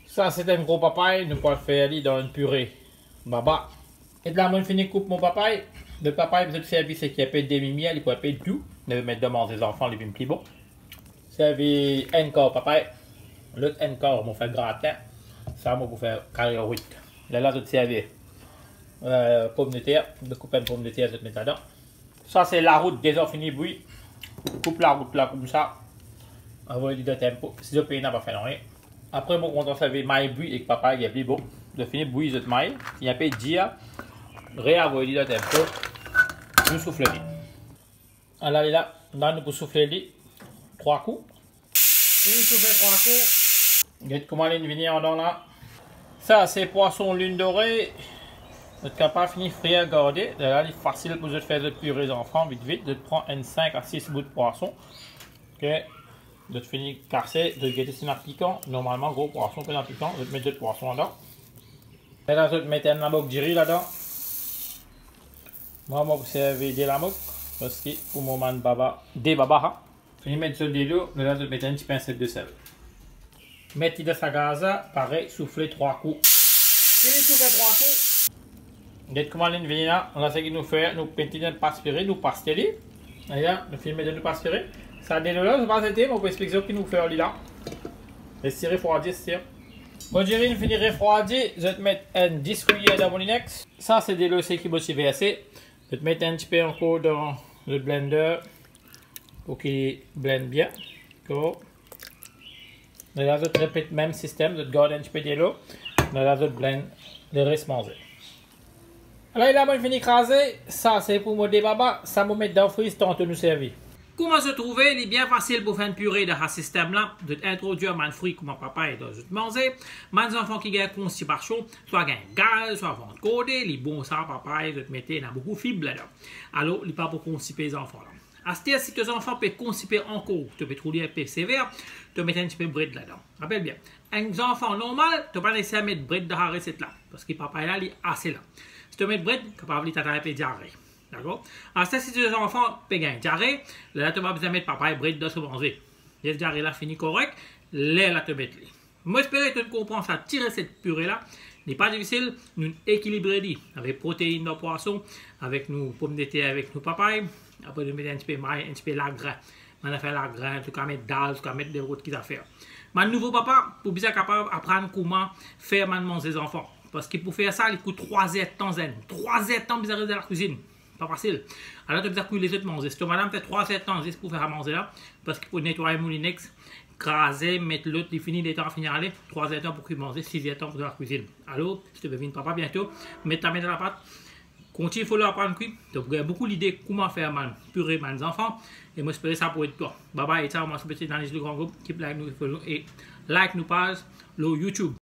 Ça, c'est un gros papaye. Nous pouvons le faire dans une purée. Baba. Et de là, on finit coupe mon papaye. Le papaye, vous êtes servi, c'est qu'il y a pas de demi-miel, il peut pas de tout. Vous devez mettre devant des enfants, les plus bon. Servi un quart papaye. L'autre un quart, on fait gratin. Ça, on va faire carotte. Là, vous servi pomme de terre. De couper une pomme de terre, vous mettez là-dedans. Ça, c'est la route déjà finie bouillie. Coupe la route là comme ça. Envoyez de tempo. Si vous payez, n'a pas fait rien. Après, bon, quand on fait maille bouillie avec papa, il y a plus bon. De finir bouillir cette maille. Il y a pas de dire. Réenvoyer de tempo. Vous soufflez. Alors là, nous pour souffler 3 coups. Si vous soufflez 3 coups, vous êtes comment aller venir en là. Ça, c'est poisson lune dorée. Vous êtes capable de finir frire garder. Là, il est facile pour vous faire de purée des enfants. Vite, vite. De prendre 5 à 6 bouts de poisson. Ok. De finir casser, de guetter si piquant. Normalement, gros poisson, pas piquant. Vous mettez 2 poissons là-dedans. Et là, vous mettez un lamoc de riz là-dedans. Moi, vous servez des lamoc. Parce que pour le moment, des baba. Fini mettre sur de l'eau. Là, vous mettez un petit pincette de sel. Mettez de sa gaza. Pareil, soufflez 3 coups. Fini souffler 3 coups. Vous êtes comment aller venir là. On a ce qu'il nous fait. Nous pétiner notre pasteler, nous pasteler. Et là, nous filmez de nous pasteler. Ça désolé, je vais arrêter, mais on peut expliquer ce qu'il nous fait là. Et si refroidir, c'est. Quand j'ai fini refroidir, je vais te mettre un 10 cuillères dans mon inox. Ça, c'est des lossés qui vont se verser. Je vais te mettre un petit peu encore dans le blender pour qu'il blende bien. Là, je te répète le même système. Je te garde un petit peu de l'eau. Là, je te blende le reste manger. Alors là, moi, je finis écraser. Ça, c'est pour mon débaba. Ça me met dans le freeze tant que nous servir. Comment se trouver? Il est bien facile pour faire une purée de ce système-là, de introduire un fruit comme papa et de manger. Les enfants qui gagnent constipation, soit gagnent gaz, soit vont coder, les bons ça, papa et de mettre, il y a beaucoup de fibres là-dedans. Alors, il n'est pas pour constiper les enfants là. À ce stade, si tes enfants peuvent constiper encore, tu peux trouver un peu sévère, tu peux mettre un petit peu de bread là-dedans. Rappelle bien, un enfant normal, tu ne peux pas laisser mettre bread dans la recette là, parce que papa là, il est assez là. Si tu mets bread, capable de t'attendre un peu de diarrhée. D'accord? Alors, ça, si tes enfants peuvent gagner diarrhée, là, tu vas besoin de mettre papa et bread dans ce manger. Les diarrhée là fini correct, là, tu mets les. Moi, j'espère que tu comprends ça, tirer cette purée là. N'est pas difficile, nous équilibrer avec protéines de poisson, avec nos pommes de terre, avec nos papayes. Après, nous mettons un petit peu de maille, un petit peu de lagrin. On a fait lagrin, tu peux mettre dalle, tu peux mettre des routes qui à faire. Mais nouveau papa, pour bien capable d'apprendre comment faire manger ses enfants. Parce que pour faire ça, il coûte 3 heures de temps. 3 heures de temps, bizarre dans la cuisine. Pas facile. Alors, tu as besoin de les autres manger. Si tu madame fait 3 heures de temps pour faire à manger là, parce qu'il faut nettoyer mon inex, craser, mettre l'autre, il finit les temps à finir aller, 3 heures de temps pour qu'il mange, 6 heures de temps pour la cuisine. Alors, si tu veux venir papa bientôt, mets ta main dans la pâte. Continue, il faut leur apprendre cuit. Tu as beaucoup l'idée comment faire man purée mes enfants. Et moi, j'espère ça pour être toi. Bye bye, et ciao, moi, je suis dans les deux grands groupes. Keep like nous et like nous page, le YouTube.